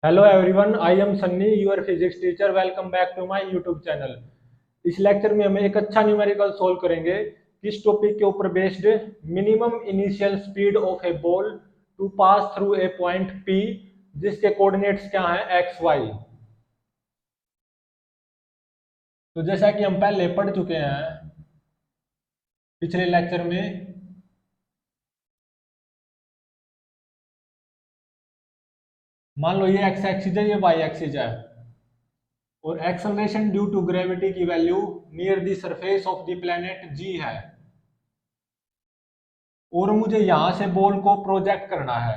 Hello everyone, I am Sunny, your physics teacher. Welcome back to my YouTube channel. इस lecture में हम एक अच्छा न्यूमेरिकल सोल्व करेंगे। किस टॉपिक के ऊपर based? Minimum initial speed of a ball to pass through a point P, जिसके कोऑर्डिनेट्स क्या हैं, एक्स वाई। तो जैसा कि हम पहले पढ़ चुके हैं पिछले लेक्चर में, मान लो ये एक्स एक्सिस है, ये वाई एक्सिस है, और एक्सेलरेशन ड्यू टू ग्रेविटी की value near the surface of the planet G है, और मुझे यहां से बॉल को प्रोजेक्ट करना है,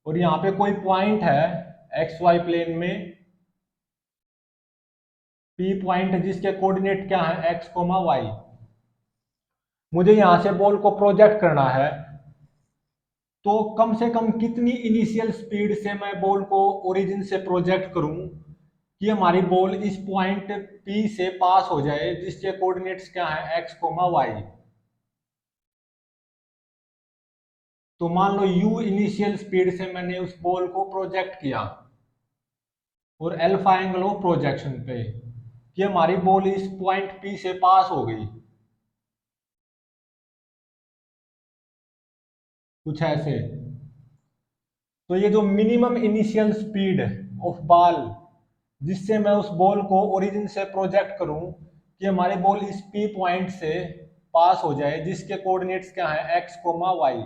और यहाँ पे कोई पॉइंट है एक्स वाई प्लेन में, पी पॉइंट, जिसके कोऑर्डिनेट क्या है, एक्स कोमा वाई। मुझे यहाँ से बॉल को प्रोजेक्ट करना है, तो कम से कम कितनी इनिशियल स्पीड से मैं बॉल को ओरिजिन से प्रोजेक्ट करूं कि हमारी बॉल इस पॉइंट पी से पास हो जाए, जिसके कोऑर्डिनेट्स क्या है, एक्स कोमा वाई। तो मान लो u इनिशियल स्पीड से मैंने उस बॉल को प्रोजेक्ट किया, और अल्फा एंगल ऑफ प्रोजेक्शन पे कि हमारी बॉल इस पॉइंट पी से पास हो गई, कुछ ऐसे। तो ये जो minimum initial speed of ball, जिससे मैं उस बॉल को ओरिजिन से प्रोजेक्ट करूं कि हमारी बॉल इस पी पॉइंट से पास हो जाए, जिसके कोऑर्डिनेट्स क्या है, एक्स कोमा वाई।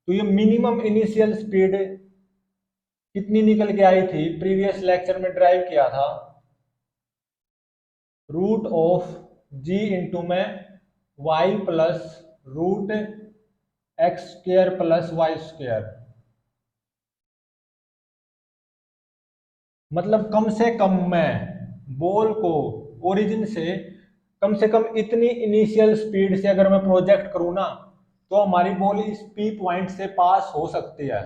तो ये मिनिमम इनिशियल स्पीड कितनी निकल के आई थी, प्रीवियस लेक्चर में ड्राइव किया था, रूट ऑफ जी इंटू में y plus root x square plus y square. मतलब कम से कम मैं बॉल को ओरिजिन से कम इतनी इनिशियल स्पीड से अगर मैं प्रोजेक्ट करूं ना, तो हमारी बॉल इस पी पॉइंट से पास हो सकती है।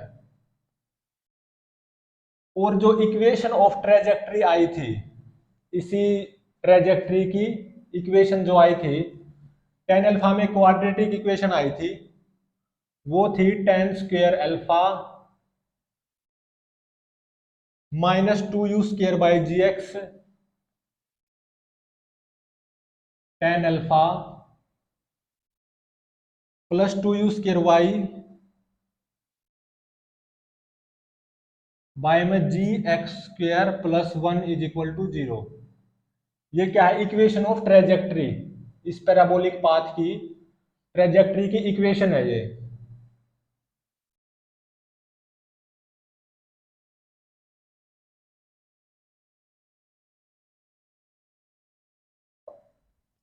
और जो इक्वेशन ऑफ ट्रेजेक्ट्री आई थी, इसी ट्रेजेक्ट्री की इक्वेशन जो आई थी, टेन अल्फा में क्वाड्रेटिक इक्वेशन आई थी, वो थी tan square alpha minus two U square by G X, tan alpha plus two U square Y by में G X square plus one is equal to zero. ये क्या है, equation of trajectory, इस parabolic path की trajectory की equation है ये।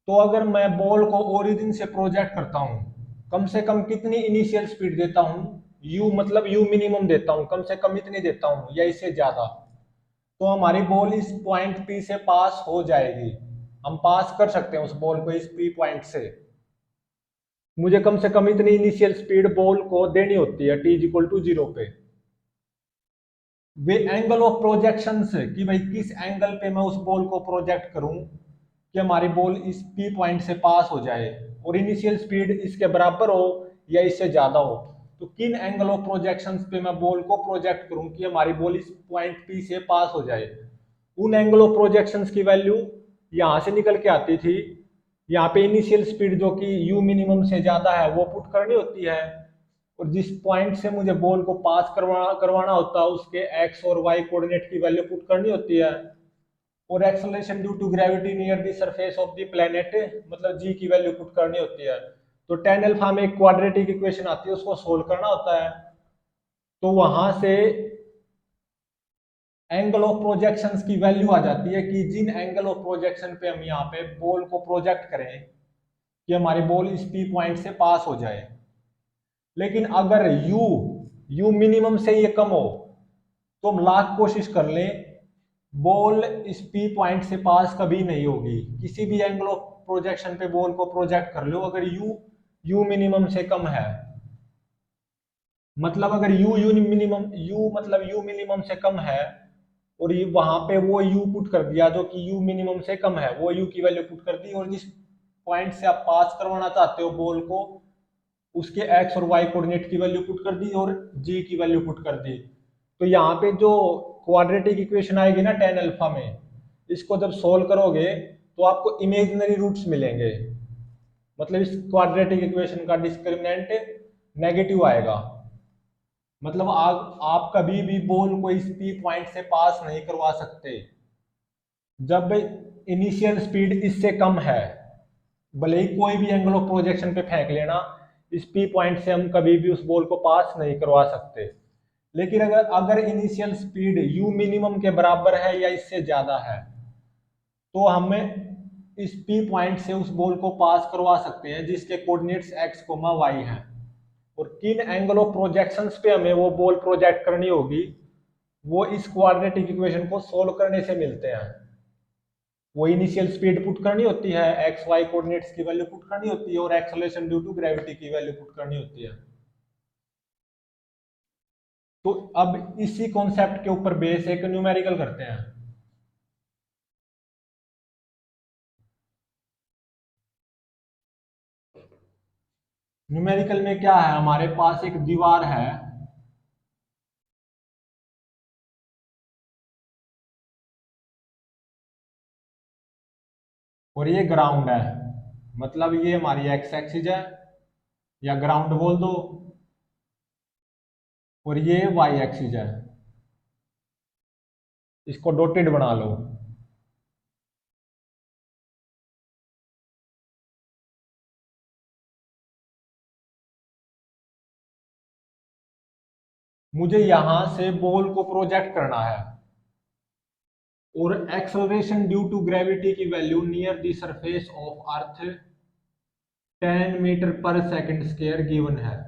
तो अगर मैं बॉल को ओरिजिन से प्रोजेक्ट करता हूं, कम से कम कितनी इनिशियल स्पीड देता हूं, यू मतलब यू मिनिमम देता हूं, कम से कम इतनी देता हूं या इससे ज्यादा, तो हमारी बॉल इस पॉइंट पी से पास हो जाएगी। हम पास कर सकते हैं उस बॉल को इस पी पॉइंट से। मुझे कम से कम इतनी इनिशियल स्पीड बॉल को देनी होती है t is equal to zero पे। वे एंगल ऑफ प्रोजेक्शन से कि भाई किस एंगल पे मैं उस बॉल को प्रोजेक्ट करूं कि हमारी बॉल इस पी पॉइंट से पास हो जाए, और इनिशियल स्पीड इसके बराबर हो या इससे ज्यादा हो। तो किन एंगल ऑफ प्रोजेक्शन पे मैं बॉल को प्रोजेक्ट करूं कि हमारी बॉल इस पॉइंट पी से पास हो जाए, उन एंगल ऑफ प्रोजेक्शन की वैल्यू यहां से निकल के आती थी। यहाँ पे इनिशियल स्पीड जो कि यू मिनिमम से ज्यादा है वो पुट करनी होती है, और जिस पॉइंट से मुझे बॉल को पास करवाना होता है उसके एक्स और वाई कोऑर्डिनेट की वैल्यू पुट करनी होती है, और acceleration due to gravity near the surface of the planet मतलब जी की वैल्यू पुट करनी होती है। तो टेन अल्फा में एक क्वाड्रेटिक इक्वेशन आती है, उसको सोल्व करना होता है। तो वहां से एंगल ऑफ प्रोजेक्शन की वैल्यू आ जाती है कि जिन एंगल ऑफ प्रोजेक्शन पे हम यहाँ पे बॉल को प्रोजेक्ट करें कि हमारी बॉल इस पी पॉइंट से पास हो जाए। लेकिन अगर यू मिनिमम से ये कम हो, तो हम लाख कोशिश कर लें, बॉल इस पी पॉइंट से पास कभी नहीं होगी। किसी भी एंगल ऑफ प्रोजेक्शन पे बॉल को प्रोजेक्ट कर लो, अगर यू मिनिमम से कम है, मतलब अगर यू मिनिमम से कम है, और ये वहां पे वो यू पुट कर दिया जो कि यू मिनिमम से कम है, वो यू की वैल्यू पुट कर दी, और जिस पॉइंट से आप पास करवाना चाहते हो बॉल को, उसके एक्स और वाई कोऑर्डिनेट की वैल्यू पुट कर दी और जी की वैल्यू पुट कर दी। तो यहाँ पे जो क्वाड्रेटिक इक्वेशन आएगी ना tan अल्फा में, इसको जब सोल्व करोगे तो आपको इमेजिनरी रूट्स मिलेंगे। मतलब इस क्वाड्रेटिक इक्वेशन का डिस्क्रिमिनेंट नेगेटिव आएगा। मतलब आप कभी भी बॉल को इस पी पॉइंट से पास नहीं करवा सकते जब इनिशियल स्पीड इससे कम है। भले ही कोई भी एंगल ऑफ प्रोजेक्शन पे फेंक लेना, इस पी पॉइंट से हम कभी भी उस बॉल को पास नहीं करवा सकते। लेकिन अगर अगर इनिशियल स्पीड यू मिनिमम के बराबर है या इससे ज्यादा है तो हमें इस पी पॉइंट से उस बॉल को पास करवा सकते हैं जिसके कोऑर्डिनेट्स एक्स कोमा वाई हैं। और किन एंगल ऑफ प्रोजेक्शंस पे हमें वो बॉल प्रोजेक्ट करनी होगी, वो इस क्वाड्रेटिक इक्वेशन को सोल्व करने से मिलते हैं। वो इनिशियल स्पीड पुट करनी होती है, एक्स वाई कोऑर्डिनेट्स की वैल्यू पुट करनी होती है और एक्सेलरेशन ड्यू टू ग्रेविटी की वैल्यू पुट करनी होती है। तो अब इसी कॉन्सेप्ट के ऊपर बेस एक न्यूमेरिकल करते हैं। न्यूमेरिकल में क्या है, हमारे पास एक दीवार है और ये ग्राउंड है। मतलब ये हमारी एक्स एक्सिस है या ग्राउंड बोल दो, और ये वाई एक्सिस है। इसको डॉटेड बना लो। मुझे यहां से बॉल को प्रोजेक्ट करना है और एक्सेलरेशन ड्यू टू ग्रेविटी की value near the surface of earth 10 metre पर सेकंड स्क्वायर गिवन है।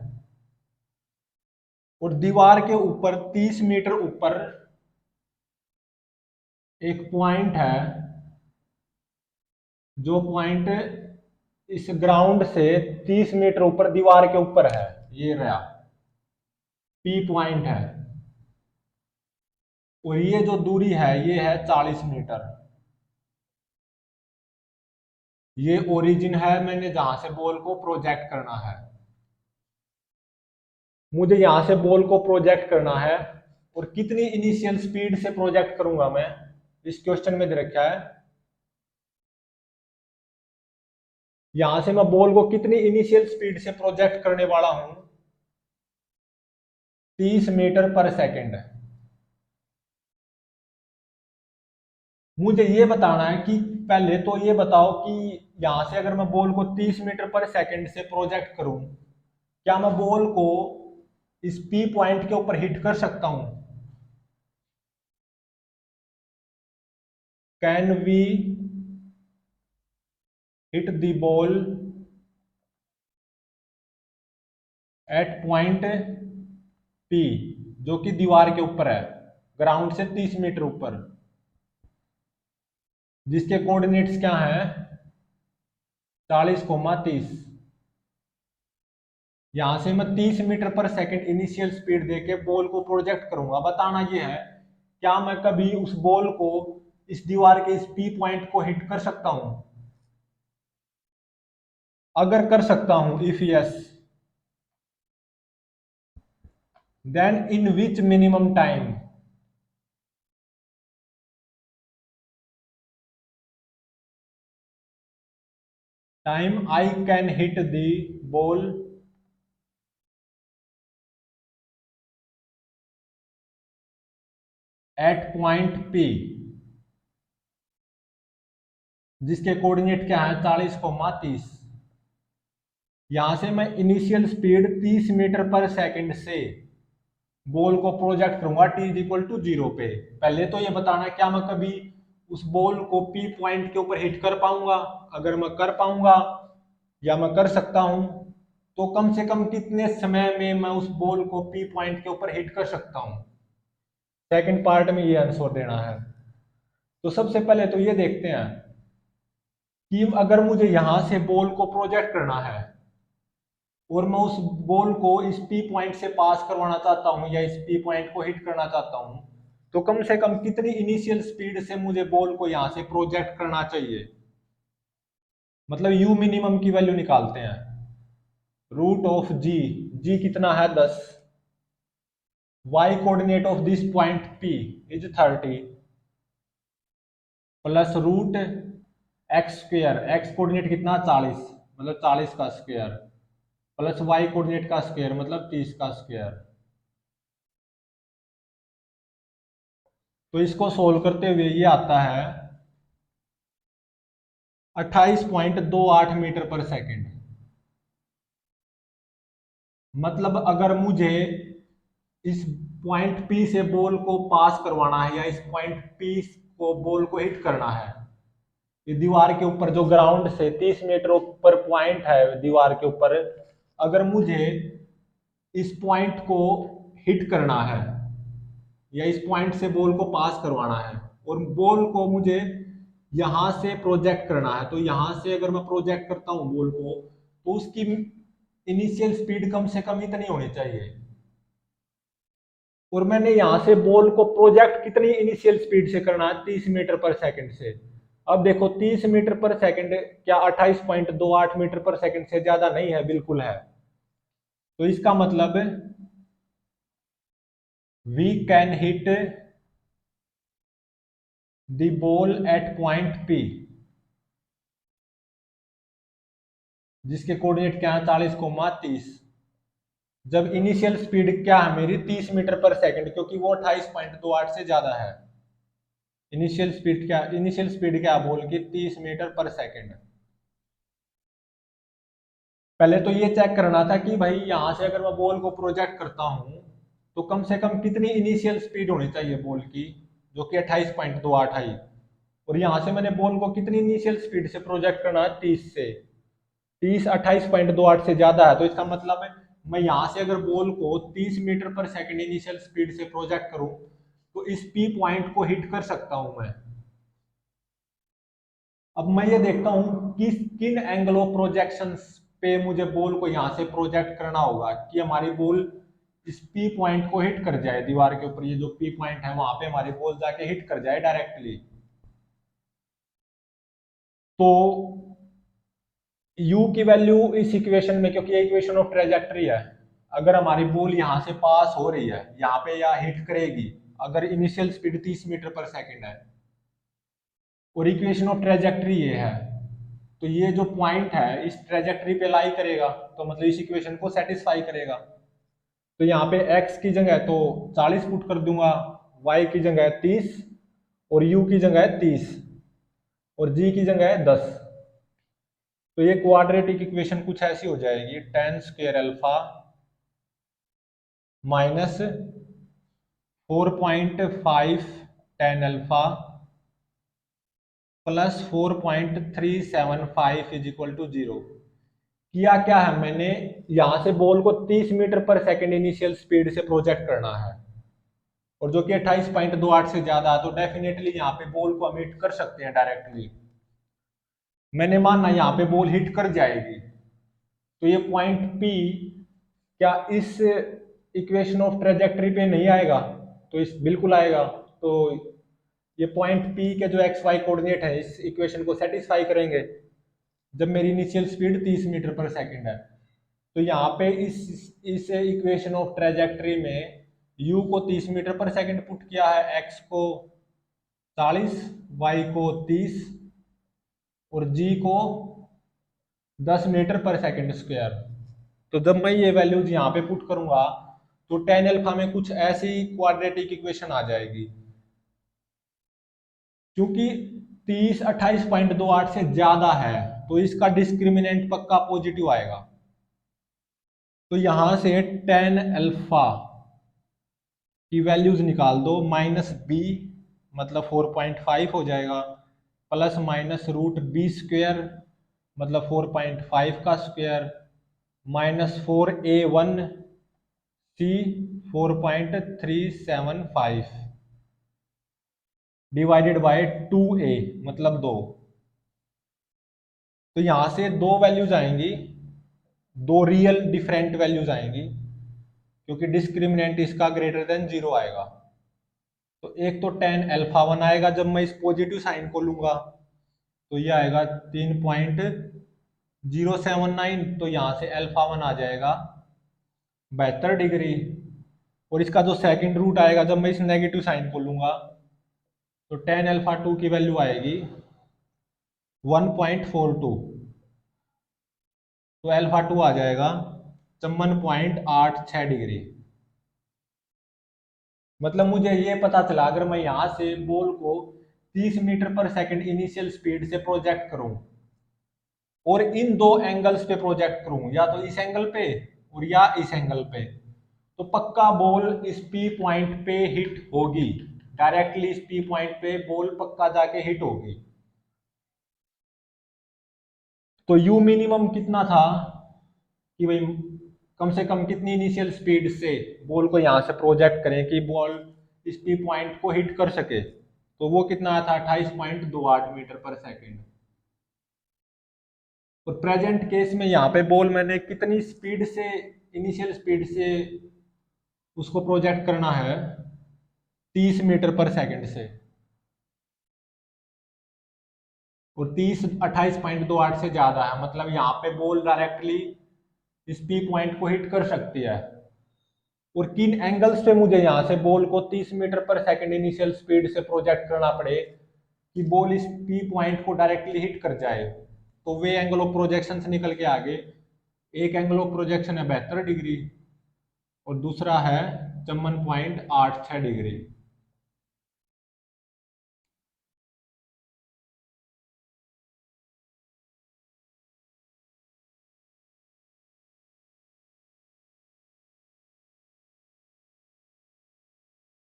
और दीवार के ऊपर 30 मीटर ऊपर एक पॉइंट है, जो पॉइंट इस ग्राउंड से 30 मीटर ऊपर दीवार के ऊपर है। ये रहा पी पॉइंट है और ये जो दूरी है ये है 40 मीटर। ये ओरिजिन है, मैंने जहां से बॉल को प्रोजेक्ट करना है। मुझे यहां से बॉल को प्रोजेक्ट करना है और कितनी इनिशियल स्पीड से प्रोजेक्ट करूंगा मैं, इस क्वेश्चन में दे रखा है। यहां से मैं बॉल को कितनी इनिशियल स्पीड से प्रोजेक्ट करने वाला हूं, 30 मीटर पर सेकंड। मुझे ये बताना है कि पहले तो ये बताओ कि यहां से अगर मैं बॉल को 30 मीटर पर सेकंड से प्रोजेक्ट करूं, क्या मैं बॉल को इस पी पॉइंट के ऊपर हिट कर सकता हूं? Can we hit the ball at point P, जो कि दीवार के ऊपर है, ग्राउंड से 30 मीटर ऊपर, जिसके कोऑर्डिनेट्स क्या हैं 40,30। यहां से मैं 30 मीटर पर सेकंड इनिशियल स्पीड देके बॉल को प्रोजेक्ट करूंगा। बताना ये है, क्या मैं कभी उस बॉल को इस दीवार के इस पी पॉइंट को हिट कर सकता हूं? अगर कर सकता हूं, if yes, then in which minimum time I can hit the ball at point P, जिसके कोऑर्डिनेट क्या है 40,30। यहां से मैं इनिशियल स्पीड 30 मीटर पर सेकंड से बॉल को प्रोजेक्ट करूंगा टी इज इक्वल टू 0 पे। पहले तो ये बताना क्या मैं कभी उस बॉल को पी पॉइंट के ऊपर हिट कर पाऊंगा। अगर मैं कर पाऊंगा या मैं कर सकता हूं, तो कम से कम कितने समय में मैं उस बॉल को पी पॉइंट के ऊपर हिट कर सकता हूं। सेकंड पार्ट में ये आंसर देना है। तो सबसे पहले तो ये देखते हैं कि अगर मुझे यहां से बॉल को प्रोजेक्ट करना है और मैं उस बॉल को इस पी पॉइंट से पास करवाना चाहता हूं या इस पी पॉइंट को हिट करना चाहता हूं, तो कम से कम कितनी इनिशियल स्पीड से मुझे बॉल को यहां से प्रोजेक्ट करना चाहिए। मतलब यू मिनिमम की वैल्यू निकालते हैं। रूट ऑफ जी, जी कितना है 10, y coordinate of this point P is 30 plus root x square, x coordinate कितना 40 मतलब 40 का स्क्वायर प्लस वाई कोऑर्डिनेट का स्क्वायर मतलब 30 का स्क्वायर। तो इसको सोल्व करते हुए ये आता है 28.28 मीटर पर सेकंड। मतलब अगर मुझे इस पॉइंट P से बॉल को पास करवाना है या इस पॉइंट P को बॉल को हिट करना है, ये दीवार के ऊपर जो ग्राउंड से 30 मीटर ऊपर पॉइंट है दीवार के ऊपर, अगर मुझे इस पॉइंट को हिट करना है या इस पॉइंट से बॉल को पास करवाना है और बॉल को मुझे यहां से प्रोजेक्ट करना है, तो यहां से अगर मैं प्रोजेक्ट करता हूं बॉल को तो उसकी इनिशियल स्पीड कम से कम इतनी होनी चाहिए। और मैंने यहां से बॉल को प्रोजेक्ट कितनी इनिशियल स्पीड से करना है 30 मीटर पर सेकंड से। अब देखो 30 मीटर पर सेकंड क्या 28.28 मीटर पर सेकंड से ज्यादा नहीं है, बिल्कुल है। तो इसका मतलब we can hit the ball at point P जिसके कोऑर्डिनेट क्या है 40,30, जब इनिशियल स्पीड क्या है मेरी 30 मीटर पर सेकंड, क्योंकि वो 28.28 से ज्यादा है। इनिशियल स्पीड क्या बॉल की 30 मीटर पर सेकंड। पहले तो ये चेक करना था कि भाई यहां से अगर मैं बॉल को प्रोजेक्ट करता हूं तो कम से कम कितनी इनिशियल स्पीड होनी चाहिए बॉल की, जो कि 28.28 आई। और यहां से मैंने बॉल को कितनी इनिशियल स्पीड से प्रोजेक्ट करना है 30 से। 30 28.28 से ज्यादा है, तो इसका मतलब है मैं यहां से अगर बॉल को 30 मीटर पर सेकंड इनिशियल स्पीड से प्रोजेक्ट करूं तो इस P पॉइंट को हिट कर सकता हूं मैं। अब मैं ये देखता हूं कि किन एंगल ऑफ प्रोजेक्शन पे मुझे बॉल को यहां से प्रोजेक्ट करना होगा कि हमारी बॉल इस P पॉइंट को हिट कर जाए दीवार के ऊपर। ये जो P पॉइंट है वहां पे हमारी बॉल जाके हिट कर जाए डायरेक्टली। तो u की वैल्यू इस इक्वेशन में, क्योंकि ये इक्वेशन ऑफ ट्रेजेक्टरी है, अगर हमारी बॉल यहां से पास हो रही है यहाँ पे या हिट करेगी, अगर इनिशियल स्पीड 30 मीटर पर सेकंड है और इक्वेशन ऑफ ट्रेजेक्टरी ये है, तो ये जो पॉइंट है इस ट्रेजेक्टरी पे लाई करेगा, तो मतलब इस इक्वेशन को सेटिस्फाई करेगा। तो यहाँ पे x की जगह तो 40 पुट कर दूंगा, y की जगह 30 और u की जगह 30 और g की जगह 10। तो ये क्वाड्रेटिक इक्वेशन कुछ ऐसी हो जाएगी, ten square alpha minus 4.5 ten alpha plus 4.375 is equal to 0। किया क्या है मैंने, यहां से बॉल को 30 मीटर पर सेकंड इनिशियल स्पीड से प्रोजेक्ट करना है और जो कि 28.28 से ज्यादा है, तो डेफिनेटली यहाँ पे बॉल को हम हिट कर सकते हैं डायरेक्टली। मैंने माना यहाँ पे बॉल हिट कर जाएगी, तो ये पॉइंट P क्या इस इक्वेशन ऑफ ट्रेजेक्टरी पे नहीं आएगा, तो इस बिल्कुल आएगा। तो ये पॉइंट P के जो XY कोऑर्डिनेट है इस इक्वेशन को सेटिस्फाई करेंगे जब मेरी इनिशियल स्पीड 30 मीटर पर सेकंड है। तो यहाँ पे इस इक्वेशन ऑफ ट्रेजेक्टरी में u को 30 मीटर पर सेकंड पुट किया है, x को 40, y को 30 और g को 10 मीटर पर सेकंड स्क्वायर। तो जब मैं ये वैल्यूज यहाँ पे पुट करूंगा तो टेन अल्फा में कुछ ऐसी क्वाड्रेटिक इक्वेशन आ जाएगी, क्योंकि 30 28.28 से ज्यादा है तो इसका डिस्क्रिमिनेंट पक्का पॉजिटिव आएगा। तो यहां से टेन अल्फा की वैल्यूज निकाल दो, माइनस बी मतलब 4.5 हो जाएगा, plus minus root b square मतलब 4.5 का square, minus 4a1 c 4.375 divided by 2a मतलब 2। तो यहां से दो वैल्यूज आएंगी, दो रियल डिफरेंट वैल्यूज आएंगी, क्योंकि डिस्क्रिमिनेंट इसका ग्रेटर देन 0 आएगा। तो एक तो टेन अल्फा 1 आएगा जब मैं इस पॉजिटिव साइन को लूंगा, तो ये आएगा 3.079, तो यहां से अल्फा 1 आ जाएगा 72 डिग्री। और इसका जो सेकंड रूट आएगा जब मैं इस नेगेटिव साइन को लूंगा तो टेन अल्फा टू की वैल्यू आएगी 1.42, तो अल्फा टू आ जाएगा 54.86 डिग्री। मतलब मुझे ये पता चला अगर मैं यहां से बॉल को 30 मीटर पर सेकंड इनिशियल स्पीड से प्रोजेक्ट करूं और इन दो एंगल्स पे प्रोजेक्ट करूं, या तो इस एंगल पे और या इस एंगल पे, तो पक्का बॉल इस पी पॉइंट पे हिट होगी। डायरेक्टली इस पी पॉइंट पे बॉल पक्का जाके हिट होगी। तो यू मिनिमम कितना था कि भाई कम से कम कितनी इनिशियल स्पीड से बॉल को यहां से प्रोजेक्ट करें कि बॉल इस पी पॉइंट को हिट कर सके, तो वो कितना था 28.28 मीटर पर सेकेंड। और प्रेजेंट केस में यहाँ पे बॉल मैंने कितनी स्पीड से, इनिशियल स्पीड से उसको प्रोजेक्ट करना है 30 मीटर पर सेकंड से, और 30 28.28 से ज्यादा है, मतलब यहाँ पे बॉल डायरेक्टली इस पी पॉइंट को हिट कर सकती है। और किन एंगल्स पे मुझे यहाँ से बॉल को 30 मीटर पर सेकंड इनिशियल स्पीड से प्रोजेक्ट करना पड़े कि बॉल इस पी पॉइंट को डायरेक्टली हिट कर जाए, तो वे एंगल ऑफ प्रोजेक्शन से निकल के आगे। एक एंगल ऑफ प्रोजेक्शन है 72 डिग्री और दूसरा है 54.86 डिग्री।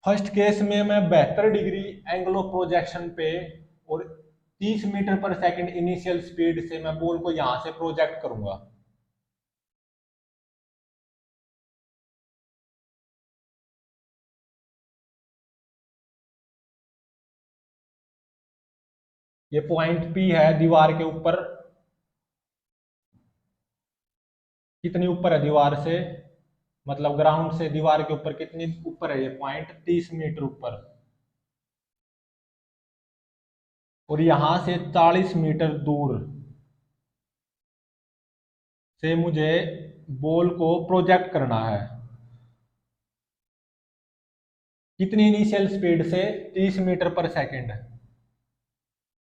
फर्स्ट केस में मैं 72 डिग्री एंगल ऑफ प्रोजेक्शन पे और 30 मीटर पर सेकंड इनिशियल स्पीड से मैं बॉल को यहां से प्रोजेक्ट करूंगा। ये पॉइंट पी है दीवार के ऊपर, कितनी ऊपर है दीवार से, मतलब ग्राउंड से दीवार के ऊपर कितनी ऊपर है, ये पॉइंट 30 मीटर ऊपर। और यहां से 40 मीटर दूर से मुझे बॉल को प्रोजेक्ट करना है, कितनी इनिशियल स्पीड से, 30 मीटर पर सेकंड,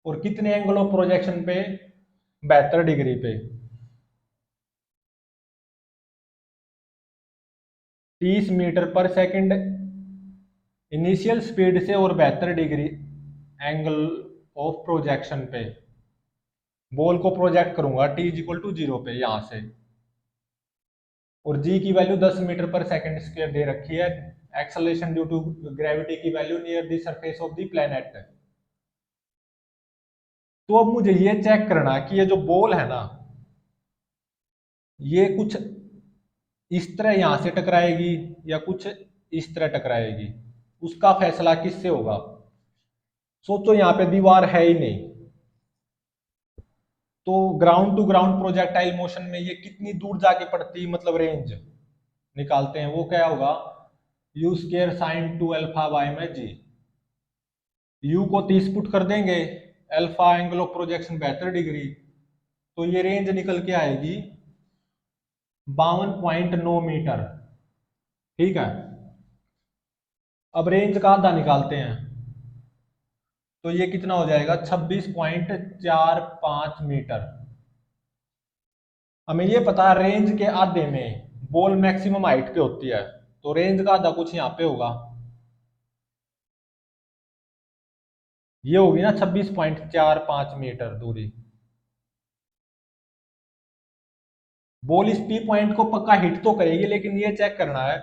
और कितने एंगल ऑफ प्रोजेक्शन पे, 72 डिग्री पे। 30 मीटर पर सेकंड इनिशियल स्पीड से और 72 डिग्री एंगल ऑफ प्रोजेक्शन पे बॉल को प्रोजेक्ट करूंगा टी इज इक्वल टू 0 पे यहां से। और जी की वैल्यू 10 मीटर पर सेकंड स्क्वायर दे रखी है। एक्सेलरेशन ड्यू टू ग्रेविटी की value near the surface of the planet. तो अब मुझे ये चेक करना है कि ये जो बॉल है ना, ये कुछ इस तरह यहां से टकराएगी या कुछ इस तरह टकराएगी, उसका फैसला किससे होगा। सोचो यहाँ पे दीवार है ही नहीं, तो ground to ground projectile motion में ये कितनी दूर जाके पड़ती, मतलब रेंज निकालते हैं, वो क्या होगा you square sine 2 alpha bye में जी। यू को 30 पुट कर देंगे, alpha angle of projection 72 degree, तो ये रेंज निकल के आएगी 52.9 मीटर। ठीक है, अब रेंज का आधा निकालते हैं, तो ये कितना हो जाएगा 26.45 मीटर। हमें ये पता है रेंज के आधे में बॉल मैक्सिमम हाइट पे होती है, तो रेंज का आधा कुछ यहाँ पे होगा, ये होगी ना 26.45 मीटर दूरी। बॉल इस पी पॉइंट को पक्का हिट तो करेगी, लेकिन ये चेक करना है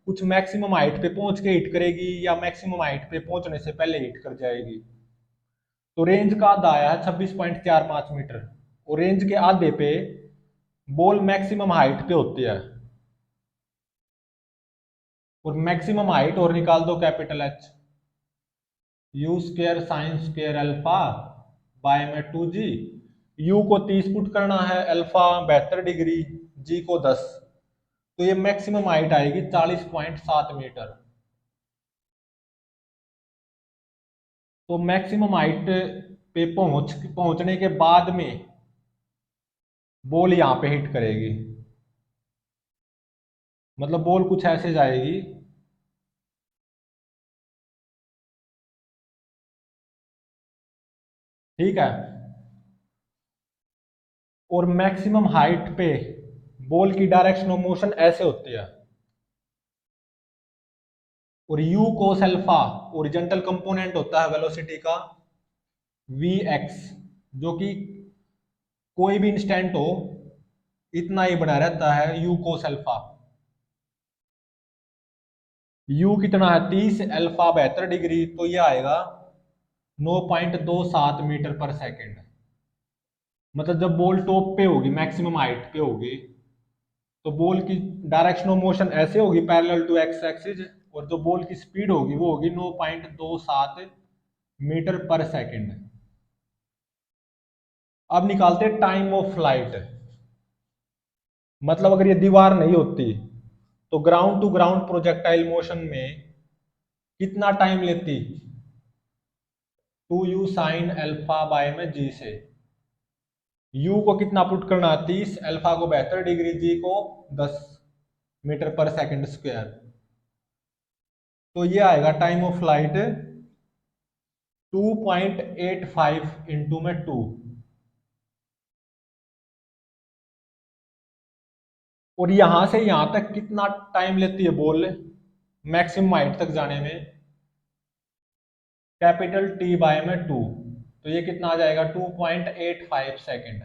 कुछ मैक्सिमम हाइट पे पहुंच के हिट करेगी या मैक्सिमम हाइट पे पहुंचने से पहले हिट कर जाएगी। तो रेंज का आधा आया है 26.45 मीटर, और रेंज के आधे पे बॉल मैक्सिमम हाइट पे होती है, और मैक्सिमम हाइट और निकाल दो capital H, u square sine square alpha by में 2g। यू को 30 पुट करना है, अल्फा 72 डिग्री, जी को 10, तो ये मैक्सिमम हाइट आएगी 40.7 मीटर। तो मैक्सिमम हाइट पे पहुंचने के बाद में बॉल यहाँ पे हिट करेगी, मतलब बॉल कुछ ऐसे जाएगी ठीक है। और मैक्सिमम हाइट पे बॉल की डायरेक्शन ऑफ मोशन ऐसे होती है। और u cos alpha horizontal component होता है वेलोसिटी का vx, जो कि कोई भी इंस्टेंट हो इतना ही बना रहता है u cos अल्फा। u कितना है 30, अल्फा 72 डिग्री, तो ये आएगा 9.27 मीटर पर सेकेंड। मतलब जब बॉल टॉप पे होगी, मैक्सिमम हाइट पे होगी, तो बॉल की डायरेक्शन ऑफ मोशन ऐसे होगी पैरेलल टू एक्स एक्सिस, और जो बॉल की स्पीड होगी वो होगी 9.27 मीटर पर सेकेंड। अब निकालते हैं टाइम ऑफ फ्लाइट। मतलब अगर ये दीवार नहीं होती तो ground to ground projectile motion में कितना टाइम लेती? 2u साइन अल्फा बाय में जी से। u को कितना पुट करना है 30, अल्फा को 72 डिग्री, जी को 10 मीटर पर सेकंड स्क्वायर। तो ये आएगा टाइम ऑफ फ्लाइट 2.85 इंटू में 2। और यहां से यहां तक कितना टाइम लेती है बॉल मैक्सिमम हाइट तक जाने में? कैपिटल टी बाय में 2। तो ये कितना आ जाएगा 2.85 सेकेंड।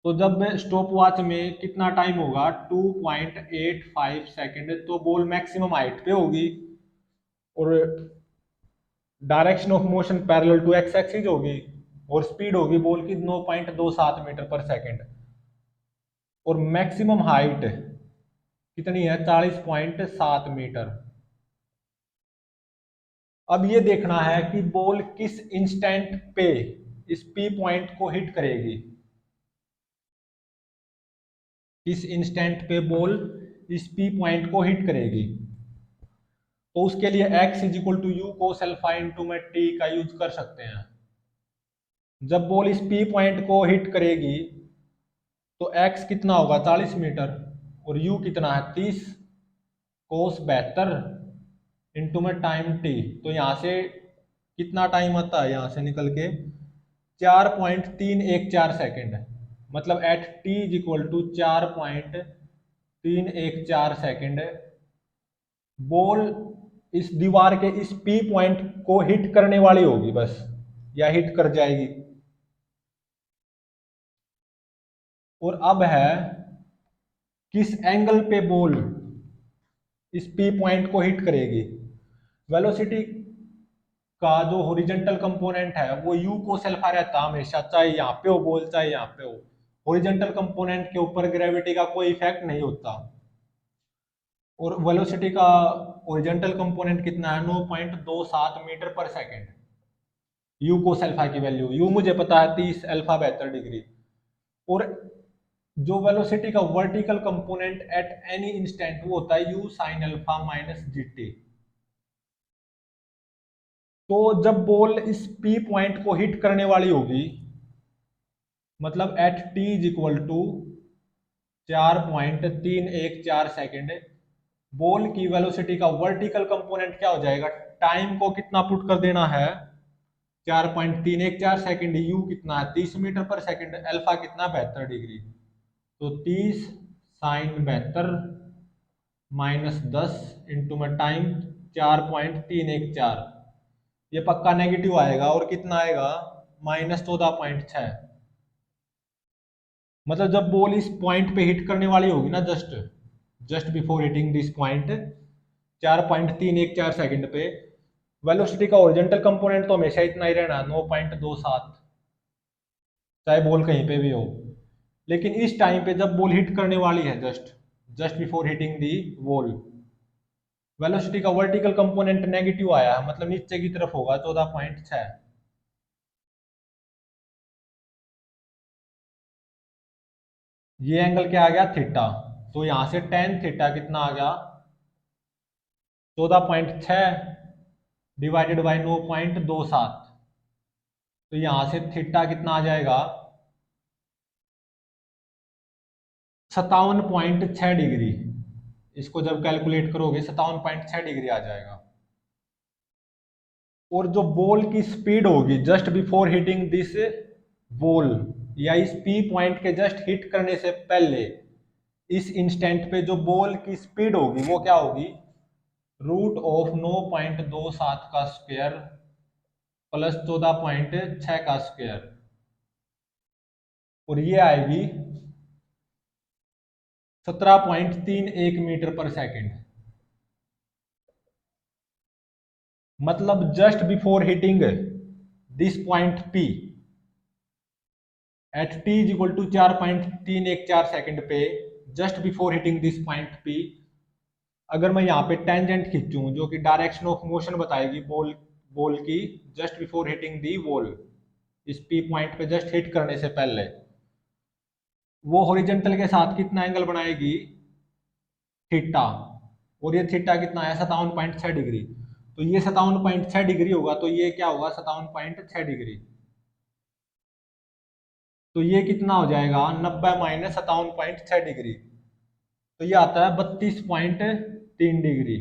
तो जब स्टॉप वॉच में कितना टाइम होगा 2.85 सेकेंड, तो बॉल मैक्सिमम हाइट पे होगी और direction of motion parallel to x axis होगी, और स्पीड होगी बॉल की 9.27 मीटर पर सेकेंड। और मैक्सिमम हाइट कितनी है 40.7 मीटर। अब ये देखना है कि बॉल किस इंस्टेंट पे इस पी पॉइंट को हिट करेगी। किस इंस्टेंट पे बॉल इस पी पॉइंट को हिट करेगी। तो उसके लिए x is equal to u cos alpha into में टी का यूज कर सकते हैं। जब बॉल इस पी पॉइंट को हिट करेगी तो x कितना होगा 40 मीटर, और u कितना है 30 कोस 72 इंटू में टाइम टी। तो यहाँ से कितना टाइम आता है, यहाँ से निकल के 4.314 सेकेंड। मतलब at T is equal to 4.314 second ball इस दीवार के इस पी पॉइंट को हिट करने वाली होगी बस, या हिट कर जाएगी। और अब है किस एंगल पे बॉल इस पी पॉइंट को हिट करेगी। वेलोसिटी का जो हॉरिजॉन्टल कंपोनेंट है वो u cos अल्फा रहता है हमेशा, चाहे यहाँ पे हो बॉल चाहे यहाँ पे हो। हॉरिजॉन्टल कंपोनेंट के ऊपर ग्रेविटी का कोई इफेक्ट नहीं होता। और वेलोसिटी का हॉरिजॉन्टल कंपोनेंट कितना है 9.27 metre per second. u cos alpha की वैल्यू, u मुझे पता है 30, अल्फा 72 डिग्री। और जो वेलोसिटी का vertical component at any instant वो होता है u sine alpha minus G T. तो जब बॉल इस पी पॉइंट को हिट करने वाली होगी, मतलब at T is equal to 4.314 second, ball की वेलोसिटी का वर्टिकल कंपोनेंट क्या हो जाएगा, टाइम को कितना पुट कर देना है 4.314 सेकेंड, यू कितना है 30 मीटर पर सेकेंड, अल्फा कितना 72 डिग्री। तो 30 साइन 72 -10 इंटू में टाइम 4.314। ये पक्का नेगेटिव आएगा और कितना आएगा -14.6। मतलब जब बॉल इस पॉइंट पे हिट करने वाली होगी ना, just just before hitting this point 4.314 second पे, वेलोसिटी का ओरिजेंटल कंपोनेंट तो हमेशा इतना ही रहना 9.27, चाहे बॉल कहीं पे भी हो। लेकिन इस टाइम पे जब बॉल हिट करने वाली है just just before hitting the wall, velocity का वर्टिकल कंपोनेंट नेगेटिव आया है, मतलब नीचे की तरफ होगा 14.6। ये एंगल क्या आ गया थीटा। तो यहां से टेन थीटा कितना आ गया 14.6 डिवाइडेड बाई 9.27। तो यहां से थीटा कितना आ जाएगा 57.6 डिग्री। इसको जब कैलकुलेट करोगे 57.6 डिग्री आ जाएगा। और जो बॉल की स्पीड होगी just before hitting this ball, या इस पी पॉइंट के जस्ट हिट करने से पहले इस इंस्टेंट पे जो बॉल की स्पीड होगी वो क्या होगी, √9.27 का स्क्वायर प्लस 14.6 का स्क्वायर, और ये आएगी 17.31 मीटर पर सेकेंड। मतलब just before hitting this point P at T is equal to 4.314 second पे, just before hitting this point P, अगर मैं यहाँ पे टेंजेंट खींचूं जो कि डायरेक्शन ऑफ मोशन बताएगी बॉल बॉल की just before hitting the ball, इस पी पॉइंट पे जस्ट हिट करने से पहले, वो हॉरिजेंटल के साथ कितना एंगल बनाएगी, थीटा। और ये थीटा कितना है, 57.6 डिग्री। तो ये 57.6 डिग्री होगा, तो ये क्या होगा, 57.6 डिग्री। तो ये कितना हो जाएगा, 90 माइनस 57.6 डिग्री, तो ये आता है 32.3 डिग्री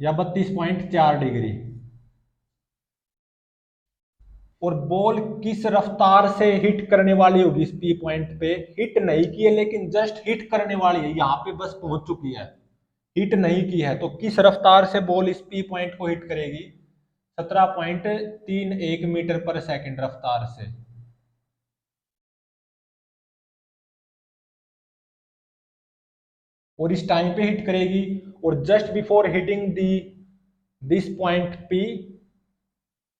या 32.4 डिग्री। और बॉल किस रफ्तार से हिट करने वाली होगी इस पी पॉइंट पे, हिट नहीं की है लेकिन जस्ट हिट करने वाली है, यहाँ पे बस पहुंच चुकी है, हिट नहीं की है, तो किस रफ्तार से बॉल इस पी पॉइंट को हिट करेगी, 17.31 मीटर पर सेकंड रफ्तार से। और इस टाइम पे हिट करेगी, और just before hitting the this point P,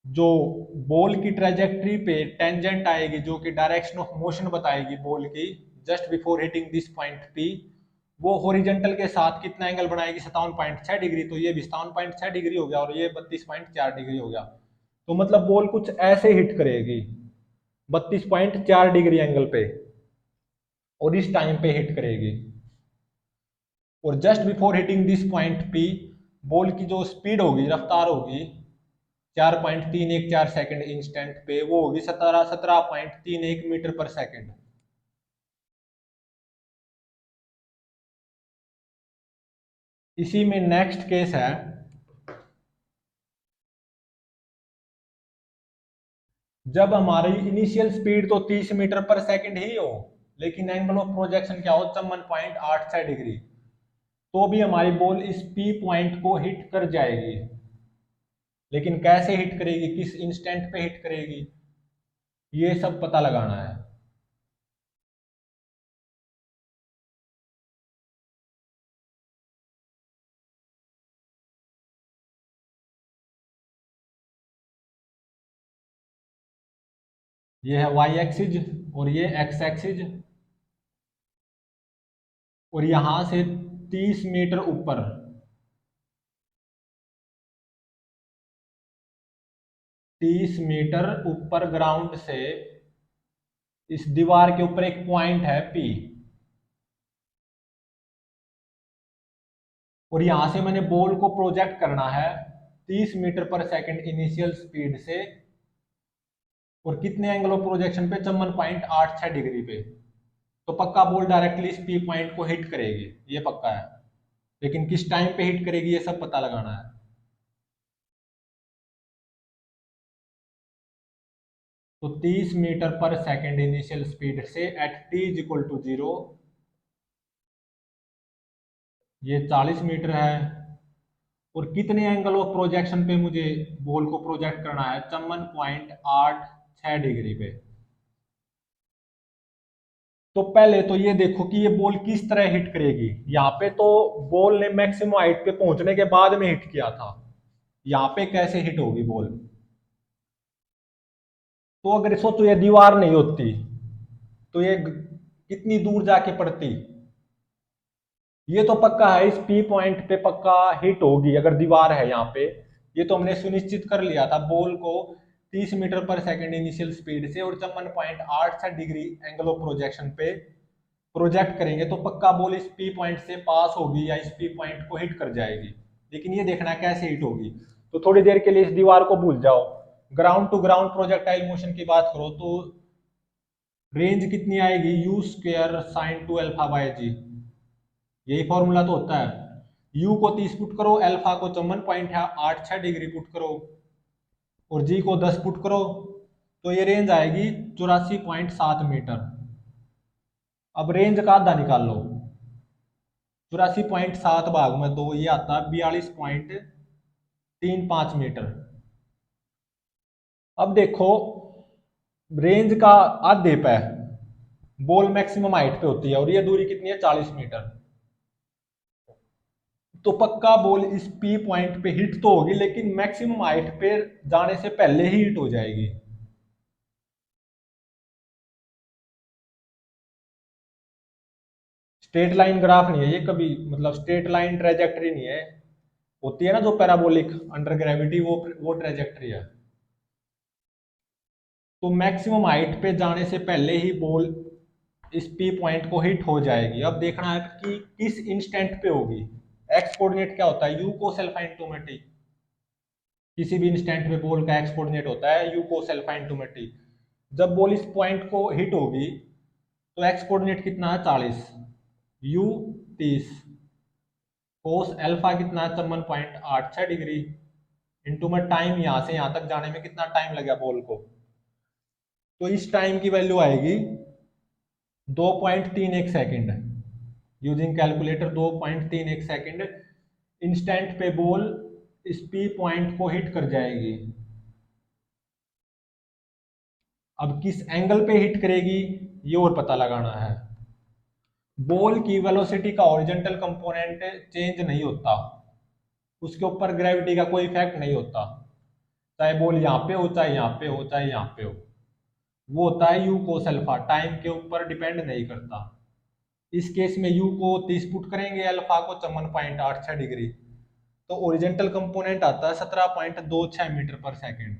जो बॉल की ट्रेजेक्ट्री पे टेंजेंट आएगी जो कि डायरेक्शन ऑफ मोशन बताएगी बॉल की just before hitting this point P, वो हॉरिजेंटल के साथ कितना एंगल बनाएगी, 57.6 डिग्री। तो ये भी 57.6 डिग्री हो गया और ये 32.4 डिग्री हो गया। तो मतलब बॉल कुछ ऐसे हिट करेगी 32.4 डिग्री एंगल पे, और इस टाइम पे हिट करेगी। और just before hitting this point P, ball की जो स्पीड होगी, रफ्तार होगी, 4.314 सेकेंड इंस्टेंट पे, वो होगी 17.31 मीटर पर सेकेंड। इसी में नेक्स्ट केस है, जब हमारी इनिशियल स्पीड तो 30 मीटर पर सेकेंड ही हो, लेकिन एंगल ऑफ प्रोजेक्शन क्या हो, 54.86 डिग्री, तो भी हमारी बॉल इस पी पॉइंट को हिट कर जाएगी। लेकिन कैसे हिट करेगी, किस इंस्टेंट पे हिट करेगी, ये सब पता लगाना है। ये है वाई एक्सिज और ये एक्स एक्सिज, और यहां से 30 मीटर ऊपर, 30 मीटर ऊपर ग्राउंड से इस दीवार के ऊपर एक पॉइंट है पी, और यहां से मैंने बॉल को प्रोजेक्ट करना है 30 मीटर पर सेकंड इनिशियल स्पीड से, और कितने एंगल ऑफ प्रोजेक्शन पे, 54.86 डिग्री पे। तो पक्का बॉल डायरेक्टली इस पी पॉइंट को हिट करेगी, ये पक्का है। लेकिन किस टाइम पे हिट करेगी ये सब पता लगाना है। तो 30 मीटर पर सेकंड इनिशियल स्पीड से at T is equal to 0, ये 40 मीटर है, और कितने एंगल ऑफ प्रोजेक्शन पे मुझे बॉल को प्रोजेक्ट करना है, 54.86 डिग्री पे। तो पहले तो ये देखो कि ये बॉल किस तरह हिट करेगी। यहाँ पे तो बॉल ने मैक्सिमम हाइट पे पहुंचने के बाद में हिट किया था, यहाँ पे कैसे हिट होगी बॉल। तो अगर सोचो ये दीवार नहीं होती तो ये कितनी दूर जाके पड़ती। ये तो पक्का है, इस पी पॉइंट पे पक्का हिट होगी अगर दीवार है यहाँ पे। ये तो हमने सुनिश्चित कर लिया था, बॉल को 30 मीटर पर सेकंड इनिशियल स्पीड से और 54.86 डिग्री एंगल ऑफ प्रोजेक्शन पे प्रोजेक्ट करेंगे तो पक्का बॉल इस पी पॉइंट से पास होगी या इस पी पॉइंट को हिट कर जाएगी। लेकिन ये देखना कैसे हिट होगी। तो थोड़ी देर के लिए इस दीवार को भूल जाओ, ground to ground projectile motion की बात करो तो रेंज कितनी आएगी, u square sine 2 alpha by g, यही फॉर्मूला तो होता है। यू को 30 पुट करो, अल्फा को 54.86 डिग्री पुट करो और जी को 10 पुट करो, तो ये रेंज आएगी 84.7 मीटर। अब रेंज का आधा निकाल लो, 84.7 भाग में 2, ये आता है 42.35 मीटर। अब देखो, रेंज का आधे पे बॉल मैक्सिमम हाइट पे होती है और ये दूरी कितनी है, 40 मीटर। तो पक्का बॉल इस पी पॉइंट पे हिट तो होगी, लेकिन मैक्सिमम हाइट पे जाने से पहले ही हिट हो जाएगी। स्ट्रेट लाइन ग्राफ नहीं है ये कभी, मतलब स्ट्रेट लाइन ट्रेजेक्टरी नहीं है, होती है ना जो पैराबोलिक अंडर ग्रेविटी, वो ट्रेजेक्टरी है। तो मैक्सिमम हाइट पे जाने से पहले ही बॉल इस पी पॉइंट को हिट हो जाएगी। अब देखना है कि किस इंस्टेंट पे होगी। एक्स कोऑर्डिनेट क्या होता है, यू कोस अल्फा इनटू में टी। किसी भी इंस्टेंट पे बॉल का एक्स कोऑर्डिनेट होता है यू कोस अल्फा इनटू में टी। जब बॉल इस पॉइंट को हिट होगी तो एक्स कोऑर्डिनेट कितना है, 40, यू 30, कोस अल्फा कितना है, 54.86 डिग्री, इनटू में टाइम, यहां से यहां तक जाने में कितना टाइम लगा बॉल को, तो इस टाइम की वैल्यू आएगी 2.31 second. Using calculator 2.31 second instant पे बॉल इस पी पॉइंट को हिट कर जाएगी। अब किस एंगल पे हिट करेगी ये और पता लगाना है। बॉल की वेलोसिटी का हॉरिजॉन्टल कंपोनेंट चेंज नहीं होता, उसके ऊपर ग्रेविटी का कोई इफेक्ट नहीं होता, चाहे बॉल यहाँ पे हो, चाहे यहाँ पे हो, चाहे यहाँ पे हो। वो होता है यू कोस अल्फा, टाइम के ऊपर डिपेंड नहीं करता। इस केस में यू को 30 पुट करेंगे, अल्फा को 54.86 डिग्री, तो ओरिजेंटल कंपोनेंट आता है 17.26 मीटर पर सेकेंड।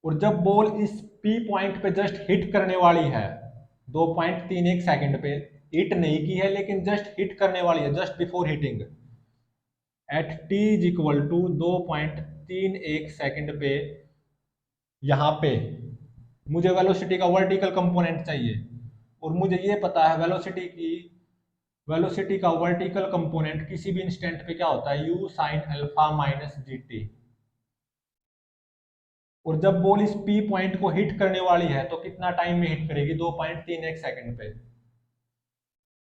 और जब बॉल इस पी पॉइंट पे जस्ट हिट करने वाली है 2.31 सेकेंड पे, हिट नहीं की है लेकिन जस्ट हिट करने वाली है, just before hitting, at T is equal to 2.31 second पे, यहाँ पे मुझे वेलोसिटी का वर्टिकल कंपोनेंट चाहिए और मुझे ये पता है वेलोसिटी का वर्टिकल कंपोनेंट किसी भी इंस्टेंट पे क्या होता है, you sine alpha minus G T. और जब बॉल इस पी पॉइंट को हिट करने वाली है तो कितना टाइम में हिट करेगी, 2.31 सेकेंड पे।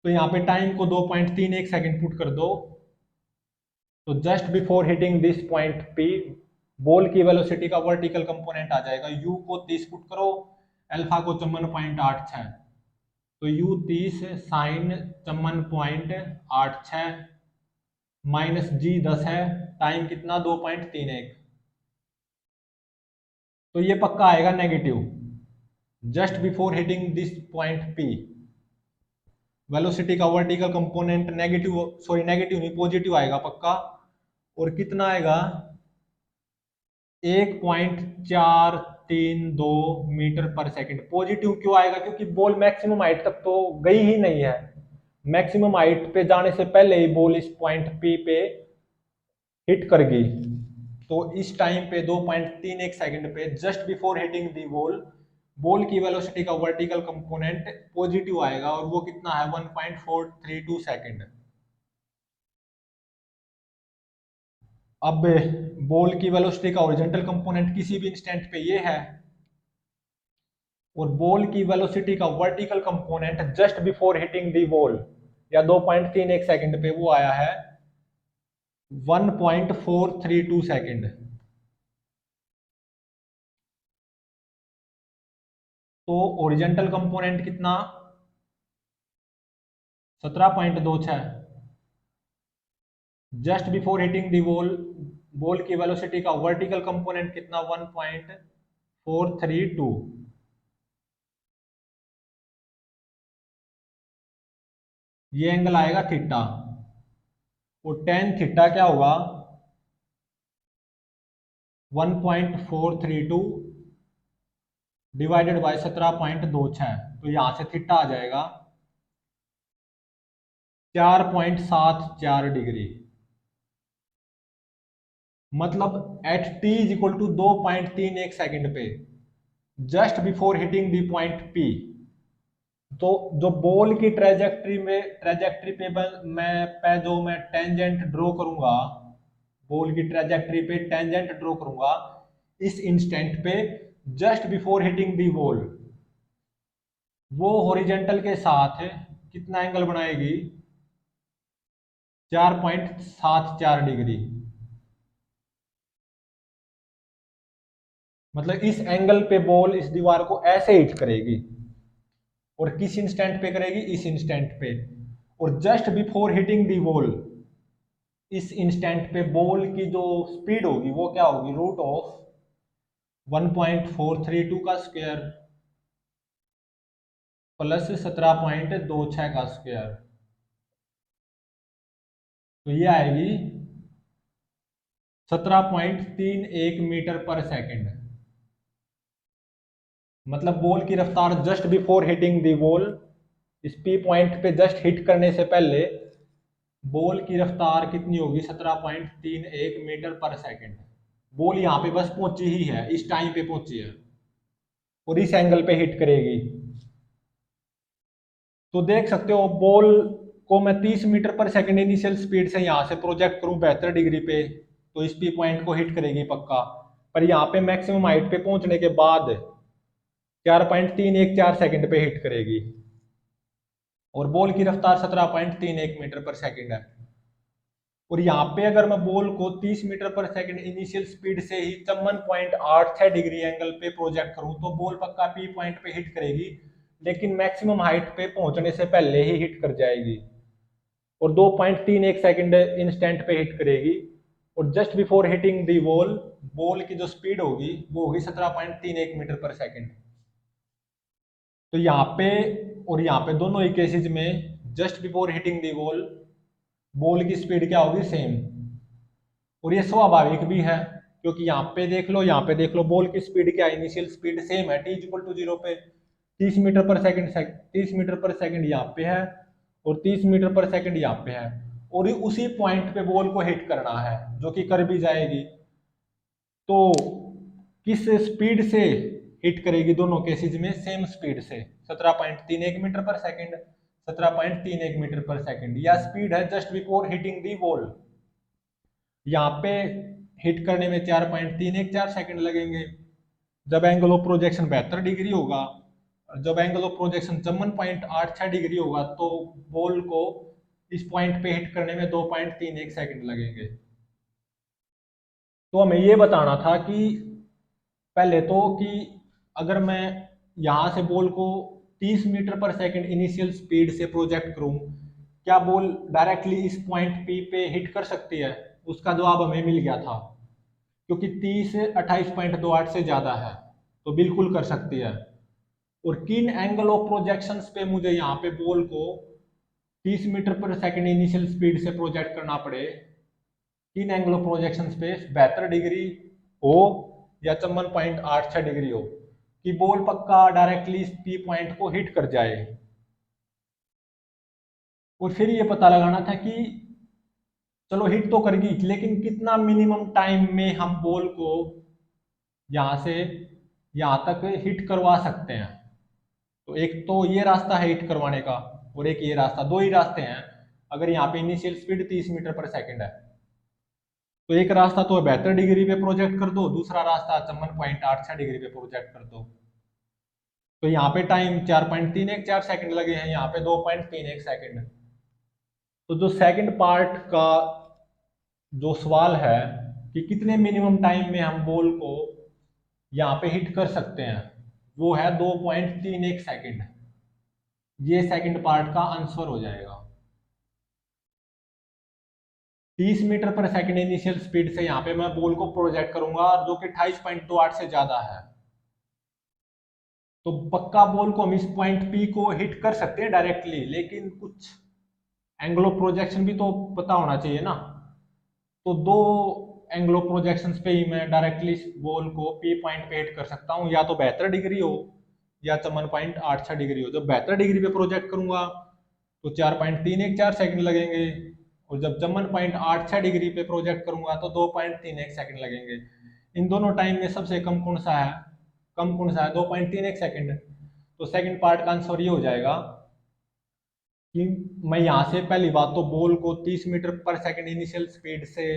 तो यहाँ पे टाइम को 2.31 सेकेंड पुट कर दो, तो just before hitting this point P ball की वेलोसिटी का वर्टिकल कंपोनेंट आ जाएगा, यू को 30 पुट करो, अल्फा को 54.86, तो यू 30 साइन 54.86 माइनस जी 10 है, टाइम कितना 2.31, तो ये पक्का आएगा negative. Just before hitting this point P velocity का vertical component negative, sorry negative नहीं पॉजिटिव आएगा पक्का। और कितना आएगा, 1.432 मीटर पर सेकेंड। पॉजिटिव क्यों आएगा, क्योंकि बॉल मैक्सिमम हाइट तक तो गई ही नहीं है, मैक्सिमम हाइट पे जाने से पहले ही बॉल इस पॉइंट पी पे हिट कर गई। तो इस टाइम पे 2.31 सेकेंड पे just before hitting the ball, ball की वेलोसिटी का वर्टिकल कंपोनेंट पॉजिटिव आएगा और वो कितना है, 1.432 सेकेंड। अब बॉल की वेलोसिटी का हॉरिजॉन्टल कंपोनेंट किसी भी इंस्टेंट पे ये है, और बॉल की वेलोसिटी का vertical component just before hitting the ball या 2.31 सेकेंड पे वो आया है 1.432 सेकेंड। तो ओरिजेंटल कंपोनेंट कितना, 17.26, just before hitting the ball ball की वेलोसिटी का वर्टिकल कंपोनेंट कितना, 1.432। ये एंगल आएगा थीटा, और टेन थीटा क्या होगा, 1.432 डिवाइडेड बाय 17.26, तो यहां से थीटा आ जाएगा 4.74 डिग्री। मतलब at T is equal to 2.31 second पे just before hitting the point P तो जो बॉल की ट्रेजेक्ट्री पे मैं टेंजेंट ड्रॉ करूंगा, बॉल की ट्रेजेक्ट्री पे टेंजेंट ड्रॉ करूंगा इस इंस्टेंट पे, just before hitting the ball, वो हॉरिजेंटल के साथ कितना एंगल बनाएगी, 4.74 डिग्री। मतलब इस एंगल पे बॉल इस दीवार को ऐसे हिट करेगी, और किस इंस्टेंट पे करेगी, इस इंस्टेंट पे। और just before hitting the ball, इस इंस्टेंट पे बॉल की जो स्पीड होगी वो क्या होगी, रूट ऑफ 1.432 का स्क्वायर प्लस 17.26 का स्क्वायर, तो ये आएगी 17.31 मीटर पर सेकंड। मतलब बॉल की रफ्तार just before hitting the ball, इस पी पॉइंट पे जस्ट हिट करने से पहले बॉल की रफ्तार कितनी होगी, 17.31 मीटर पर सेकंड। बॉल यहाँ पे बस पहुंची ही है, इस टाइम पे पहुंची है, और इस एंगल पे हिट करेगी। तो देख सकते हो बॉल को मैं 30 मीटर पर सेकंड इनिशियल स्पीड से यहाँ से प्रोजेक्ट करूँ 72 डिग्री पे, तो इस पी पॉइंट को हिट करेगी पक्का। पर यहाँ पे मैक्सिमम हाइट पे पहुंचने के बाद 4.314 सेकंड पे हिट करेगी, और बॉल की रफ्तार 17.31 मीटर पर सेकंड है। और यहाँ पे अगर मैं बॉल को 30 मीटर पर सेकंड इनिशियल स्पीड से ही 54.86 डिग्री एंगल पे प्रोजेक्ट करूं, तो बॉल पक्का पी पॉइंट पे हिट करेगी, लेकिन मैक्सिमम हाइट पे पहुंचने से पहले ही हिट कर जाएगी, और 2.31 सेकंड इंस्टेंट पे हिट करेगी। और just before hitting the ball, ball की जो स्पीड होगी वो होगी 17.31 मीटर पर सेकंड। तो यहाँ पे और यहाँ पे दोनों ही केसेज में just before hitting the ball, ball की स्पीड क्या होगी, सेम। और ये स्वाभाविक भी है, क्योंकि यहाँ पे देख लो बॉल की स्पीड क्या है, इनिशियल स्पीड सेम है, t=0 पे 30 मीटर पर सेकंड, 30 मीटर पर सेकंड यहाँ पे है, और 30 मीटर पर सेकंड यहाँ पे है, और उसी पॉइंट पे बॉल को हिट करना है, जो कि कर भी जाएगी। तो किस स्पीड से हिट करेगी, दोनों केसेज में सेम स्पीड से, 17.31 मीटर पर सेकंड, 17.31 मीटर पर सेकंड, या स्पीड है just before hitting the ball. यहाँ पे हिट करने में 4.314 सेकंड लगेंगे, जब एंगल ऑफ प्रोजेक्शन 72 डिग्री होगा। जब एंगल ऑफ प्रोजेक्शन 54.86 डिग्री होगा, तो बॉल को इस पॉइंट पे हिट करने में 2.31 सेकंड लगेंगे। तो हमें ये बताना था कि पहले तो कि अगर मैं यहाँ से बॉल को 30 मीटर पर सेकंड इनिशियल स्पीड से प्रोजेक्ट करूं, क्या बॉल डायरेक्टली इस पॉइंट पी पे हिट कर सकती है, उसका जवाब हमें मिल गया था, क्योंकि 30 28.28 से ज्यादा है, तो बिल्कुल कर सकती है। और किन एंगल ऑफ प्रोजेक्शन पे मुझे यहाँ पे बॉल को 30 मीटर पर सेकंड इनिशियल स्पीड से प्रोजेक्ट करना पड़े, किन एंगल ऑफ प्रोजेक्शन पे 72 डिग्री हो या 54.86 डिग्री हो, कि बॉल पक्का डायरेक्टली इस पी पॉइंट को हिट कर जाए। और फिर ये पता लगाना था कि चलो हिट तो करेगी, लेकिन कितना मिनिमम टाइम में हम बॉल को यहाँ से यहाँ तक हिट करवा सकते हैं। तो एक तो ये रास्ता है हिट करवाने का, और एक ये रास्ता, दो ही रास्ते हैं। अगर यहाँ पे इनिशियल स्पीड 30 मीटर पर सेकंड है, तो एक रास्ता तो 72 डिग्री पे प्रोजेक्ट कर दो, दूसरा रास्ता 54.86 डिग्री पे प्रोजेक्ट कर दो। तो यहाँ पे टाइम 4.314 सेकंड लगे हैं, यहाँ पे 2.31 सेकंड। तो जो सेकंड पार्ट का जो सवाल है कि कितने मिनिमम टाइम में हम बॉल को यहाँ पे हिट कर सकते हैं, वो है 2.31 सेकंड। ये सेकंड पार्ट का आंसर हो जाएगा। 30 मीटर पर सेकंड इनिशियल स्पीड से यहाँ पे मैं बॉल को प्रोजेक्ट करूंगा, जो कि 28.28 से ज्यादा है, तो पक्का बॉल को हम इस पॉइंट पी को हिट कर सकते हैं डायरेक्टली, लेकिन कुछ एंगल ऑफ प्रोजेक्शन भी तो पता होना चाहिए ना। तो दो एंगल ऑफ प्रोजेक्शन पे ही मैं डायरेक्टली बॉल को पी पॉइंट पे हिट कर सकता हूँ, या तो 72 डिग्री हो या 54.86 डिग्री हो। जब 72 डिग्री पे प्रोजेक्ट करूंगा तो 4.314 सेकंड लगेंगे, और जब 54.86 डिग्री पे प्रोजेक्ट करूंगा तो 2.31 सेकंड लगेंगे। इन दोनों टाइम में सबसे कम कौन सा है, 2.31 सेकंड। तो सेकंड पार्ट का आंसर ये हो जाएगा कि मैं यहाँ से पहली बात तो बॉल को 30 मीटर पर सेकंड इनिशियल स्पीड से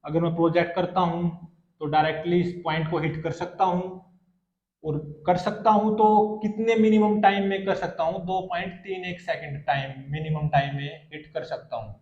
अगर मैं प्रोजेक्ट करता हूँ तो डायरेक्टली इस पॉइंट को हिट कर सकता हूँ। और कर सकता हूँ तो कितने मिनिमम टाइम में कर सकता हूँ? 2.31 सेकंड टाइम, मिनिमम टाइम में हिट कर सकता हूँ।